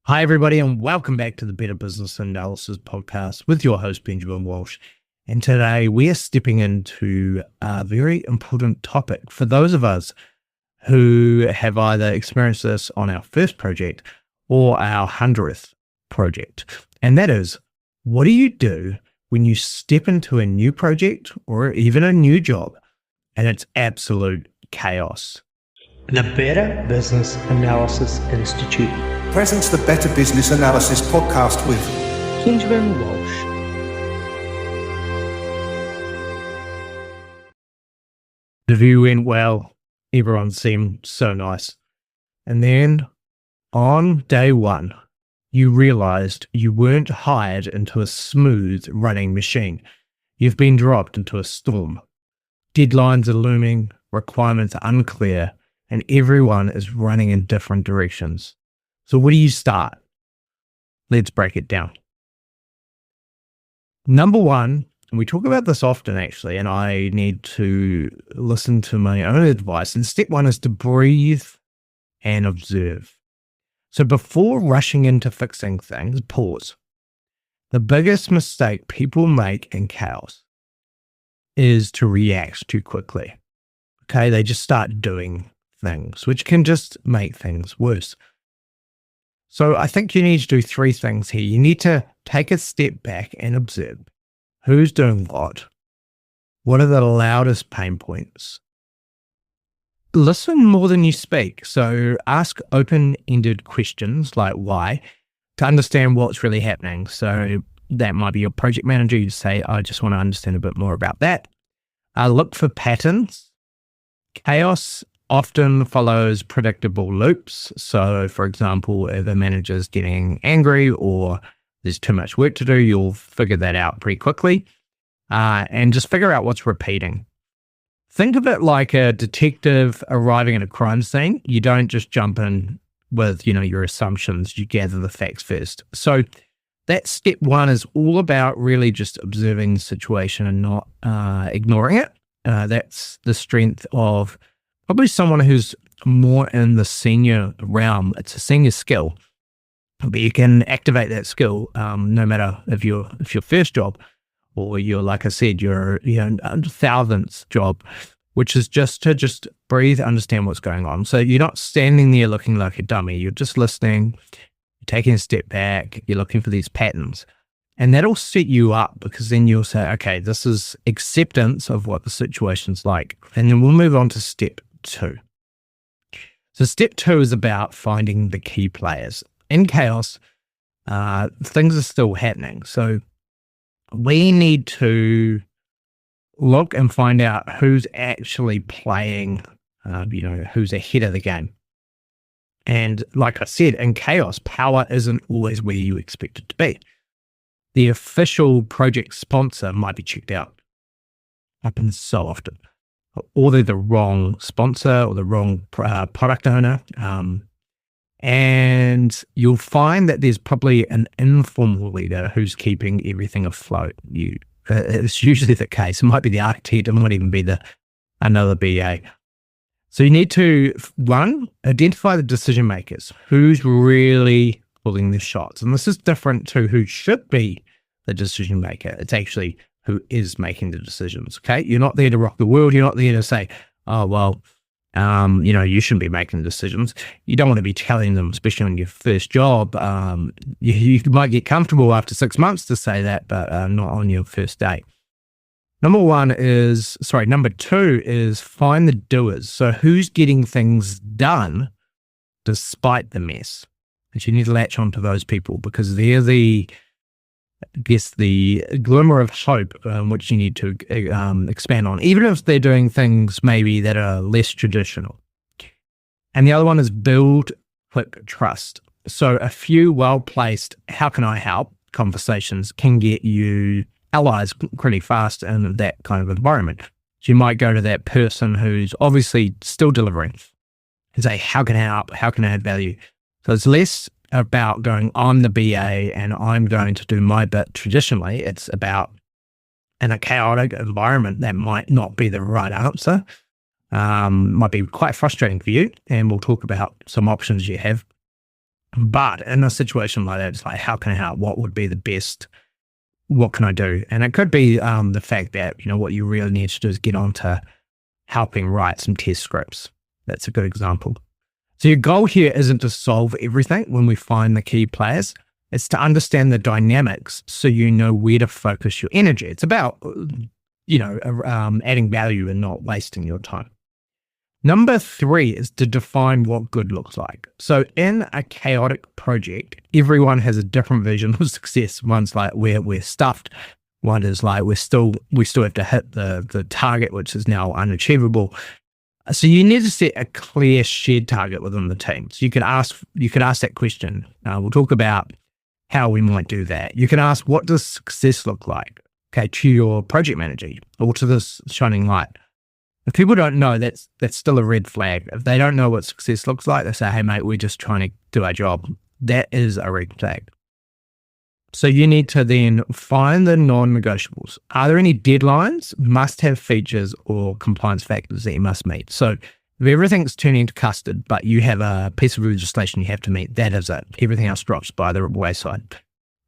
Hi, everybody, and welcome back to the Better Business Analysis podcast with your host, Benjamin Walsh. And today we are stepping into a very important topic for those of us who have either experienced this on our first project or our 100th project. And that is, what do you do when you step into a new project or even a new job and it's absolute chaos? The Better Business Analysis Institute presents the Better Business Analysis podcast with Benjamin Walsh. The view went well. Everyone seemed so nice. And then on day one, you realized you weren't hired into a smooth running machine. You've been dropped into a storm. Deadlines are looming, requirements are unclear, and everyone is running in different directions. So where do you start? Let's break it down. Number one, and we talk about this often actually, and I need to listen to my own advice. And step one is to breathe and observe. So before rushing into fixing things, pause. The biggest mistake people make in chaos is to react too quickly. Okay, they just start doing things, which can just make things worse. So I think you need to do three things here. You need to take a step back and observe who's doing what are the loudest pain points. Listen more than you speak. So ask open-ended questions like why to understand what's really happening. So that might be your project manager. You say, I just want to understand a bit more about that. Look for patterns. Chaos often follows predictable loops. So, for example, if a manager's getting angry or there's too much work to do, you'll figure that out pretty quickly and just figure out what's repeating. Think of it like a detective arriving at a crime scene. You don't just jump in with, your assumptions. You gather the facts first. So that step one is all about really just observing the situation and not ignoring it. That's the strength of probably someone who's more in the senior realm. It's a senior skill, but you can activate that skill no matter if your first job or you're, like I said, your thousandth job, which is just to breathe, understand what's going on. So you're not standing there looking like a dummy. You're just listening, you're taking a step back, you're looking for these patterns. And that'll set you up because then you'll say, okay, this is acceptance of what the situation's like. And then we'll move on to step two. So step two is about finding the key players. In chaos, things are still happening. So we need to look and find out who's actually playing, who's ahead of the game. And like I said, in chaos, power isn't always where you expect it to be. The official project sponsor might be checked out. Happens so often. Or they're the wrong sponsor or the wrong product owner. And you'll find that there's probably an informal leader who's keeping everything afloat. It's usually the case. It might be the architect. It might even be another BA. So you need to, one, identify the decision makers. Who's really pulling the shots? And this is different to who should be the decision maker. It's actually who is making the decisions, okay? You're not there to rock the world. You're not there to say, oh, well, you shouldn't be making decisions. You don't want to be telling them, especially on your first job. You might get comfortable after 6 months to say that, but not on your first day. Number two is find the doers. So who's getting things done despite the mess? And you need to latch onto those people because they're the glimmer of hope which you need to expand on, even if they're doing things maybe that are less traditional. And the other one is build quick trust. So a few well-placed, how can I help conversations can get you allies pretty fast in that kind of environment. So you might go to that person who's obviously still delivering and say, how can I help? How can I add value? So it's less about going, I'm the BA and I'm going to do my bit traditionally. It's about, in a chaotic environment, that might not be the right answer. Might be quite frustrating for you. And we'll talk about some options you have. But in a situation like that, it's like, how can I help? What would be the best? What can I do? And it could be the fact that, what you really need to do is get on to helping write some test scripts. That's a good example. So your goal here isn't to solve everything when we find the key players. It's to understand the dynamics so you know where to focus your energy. It's about, adding value and not wasting your time. Number 3 is to define what good looks like. So in a chaotic project, everyone has a different vision of success. One's like we're stuffed. One is like we still have to hit the target, which is now unachievable. So you need to set a clear shared target within the team. So you could ask that question. We'll talk about how we might do that. You can ask, what does success look like? Okay, to your project manager or to this shining light. If people don't know, that's still a red flag. If they don't know what success looks like, they say, hey, mate, we're just trying to do our job. That is a red flag. So you need to then find the non-negotiables. Are there any deadlines, must-have features, or compliance factors that you must meet? So if everything's turning to custard, but you have a piece of legislation you have to meet, that is it. Everything else drops by the wayside.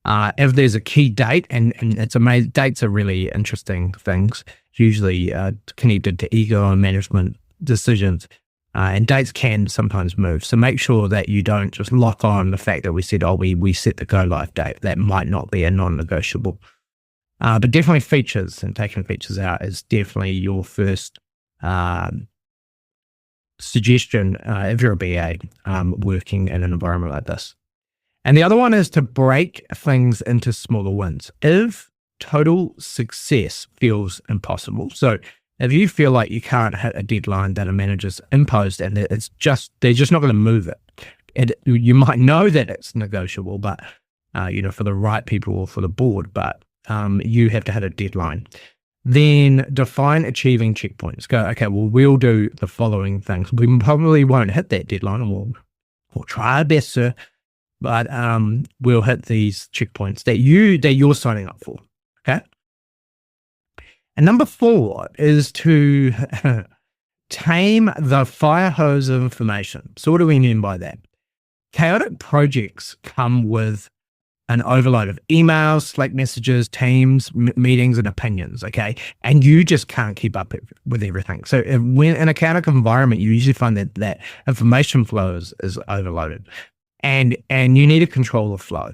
If there's a key date, and it's amazing, dates are really interesting things, usually connected to ego and management decisions, and dates can sometimes move. So make sure that you don't just lock on the fact that we said, we set the go live date. That might not be a non-negotiable. But definitely features, and taking features out is definitely your first suggestion if you're a BA working in an environment like this. And the other one is to break things into smaller wins. If total success feels impossible, so if you feel like you can't hit a deadline that a manager's imposed and they're just not going to move it, you might know that it's negotiable, but for the right people or for the board, but you have to hit a deadline. Then define achieving checkpoints. Go, okay, well, we'll do the following things. We probably won't hit that deadline, and we'll try our best, sir. But we'll hit these checkpoints that you're signing up for. Okay. And number 4 is to tame the fire hose of information. So what do we mean by that? Chaotic projects come with an overload of emails, Slack messages, Teams, meetings, and opinions. Okay. And you just can't keep up with everything. So when in a chaotic environment, you usually find that information flow is overloaded. And you need to control the flow.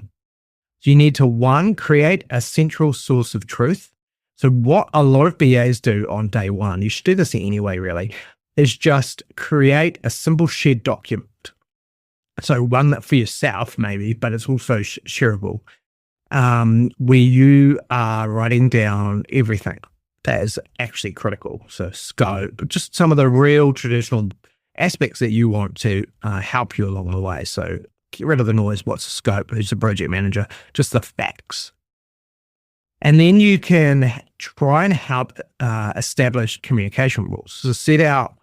So you need to, 1, create a central source of truth. So what a lot of BAs do on day 1, you should do this anyway, really, is just create a simple shared document. So one that for yourself, maybe, but it's also shareable, where you are writing down everything that is actually critical. So scope, just some of the real traditional aspects that you want to help you along the way. So get rid of the noise. What's the scope? Who's the project manager? Just the facts. And then you can try and help establish communication rules. So set out,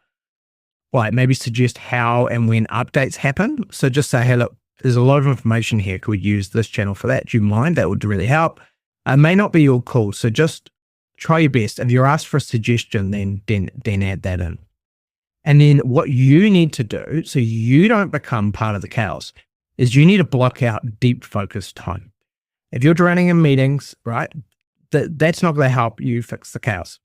maybe suggest how and when updates happen. So just say, hey, look, there's a lot of information here. Could we use this channel for that? Do you mind? That would really help. It may not be your call. So just try your best. If you're asked for a suggestion, then add that in. And then what you need to do, so you don't become part of the chaos, is you need to block out deep focused time. If you're drowning in meetings, right, that's not going to help you fix the chaos.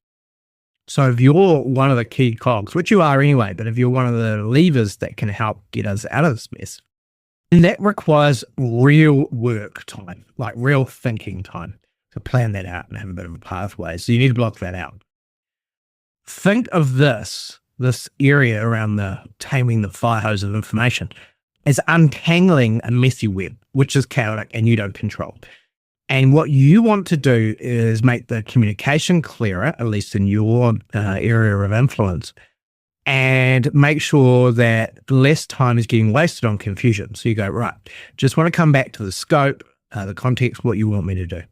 So if you're one of the key cogs, which you are anyway, but if you're one of the levers that can help get us out of this mess, then that requires real work time, like real thinking time, to plan that out and have a bit of a pathway. So you need to block that out. Think of this area around the taming the fire hose of information as untangling a messy web, which is chaotic and you don't control. And what you want to do is make the communication clearer, at least in your area of influence, and make sure that less time is getting wasted on confusion. So you go, right, just want to come back to the scope, the context, what you want me to do.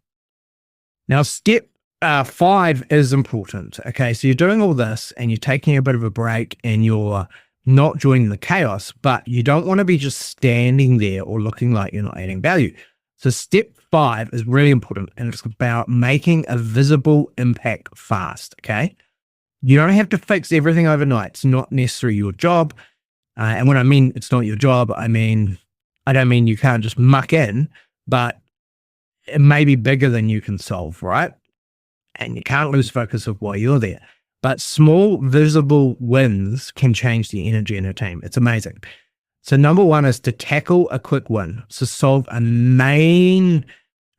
Now, step 5 is important. Okay, so you're doing all this and you're taking a bit of a break and you're not joining the chaos, but you don't want to be just standing there or looking like you're not adding value. So step 5 is really important, and it's about making a visible impact fast, okay? You don't have to fix everything overnight. It's not necessarily your job. And when I mean it's not your job, I mean I don't mean you can't just muck in, but it may be bigger than you can solve, right? And you can't lose focus of why you're there. But small, visible wins can change the energy in a team. It's amazing. So number one is to tackle a quick win. So solve a main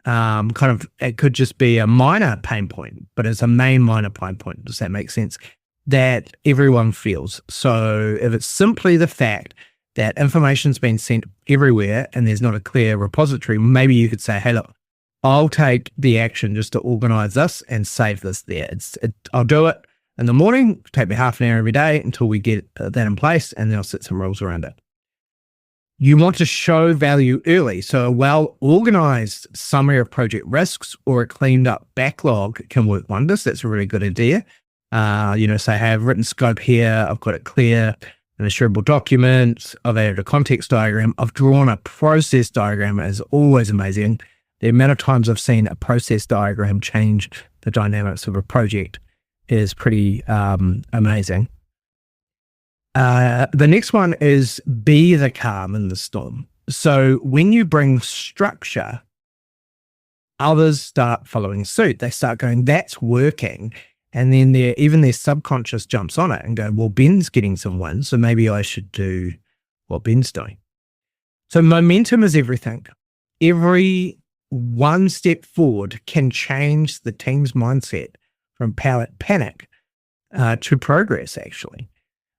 it could just be a minor pain point, but it's a minor pain point. Does that make sense? That everyone feels. So if it's simply the fact that information's been sent everywhere and there's not a clear repository, maybe you could say, hey, look, I'll take the action just to organize this and save this there. I'll do it in the morning, take me half an hour every day until we get that in place, and then I'll set some rules around it. You want to show value early. So a well-organized summary of project risks or a cleaned up backlog can work wonders. That's a really good idea. Say, hey, I've written scope here. I've got it clear in a shareable document. I've added a context diagram. I've drawn a process diagram. Is always amazing. The amount of times I've seen a process diagram change the dynamics of a project is pretty amazing. The next one is be the calm in the storm. So when you bring structure, others start following suit. They start going, that's working. And then even their subconscious jumps on it and go, well, Ben's getting some wins, so maybe I should do what Ben's doing. So momentum is everything. Every one step forward can change the team's mindset from panic to progress, actually.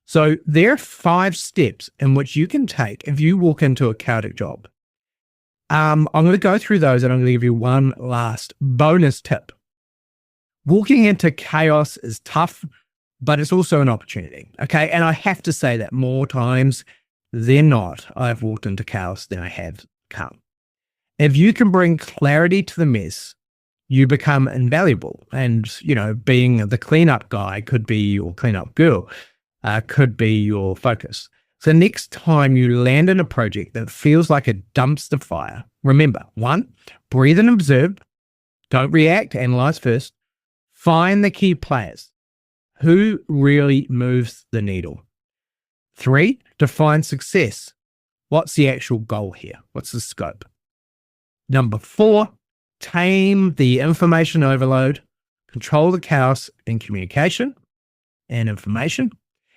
So there are 5 steps in which you can take if you walk into a chaotic job. I'm going to go through those and I'm going to give you one last bonus tip. Walking into chaos is tough, but it's also an opportunity. Okay. And I have to say that more times than not, I've walked into chaos than I have calm. If you can bring clarity to the mess, you become invaluable. And, being the cleanup guy could be your cleanup girl, could be your focus. So next time you land in a project that feels like a dumpster fire, remember, 1, breathe and observe. Don't react, analyze first. Find the key players. Who really moves the needle? 3, define success. What's the actual goal here? What's the scope? Number 4, tame the information overload, control the chaos in communication and information.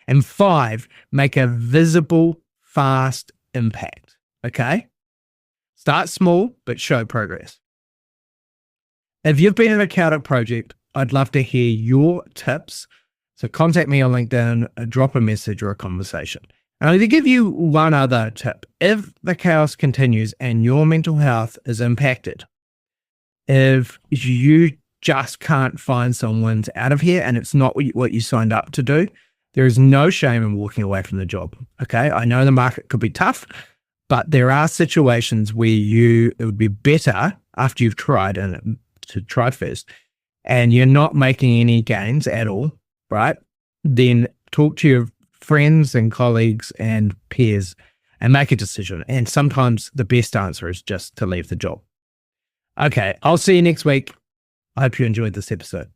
And 5, make a visible, fast impact. Okay? Start small, but show progress. If you've been in a chaotic project, I'd love to hear your tips. So contact me on LinkedIn, drop a message or a conversation. And I'm going to give you one other tip. If the chaos continues and your mental health is impacted, if you just can't find some wins out of here and it's not what you signed up to do, there is no shame in walking away from the job. Okay. I know the market could be tough, but there are situations where it would be better after you've tried and to try first and you're not making any gains at all, right? Then talk to your friends and colleagues and peers and make a decision. And sometimes the best answer is just to leave the job. Okay. I'll see you next week. I hope you enjoyed this episode.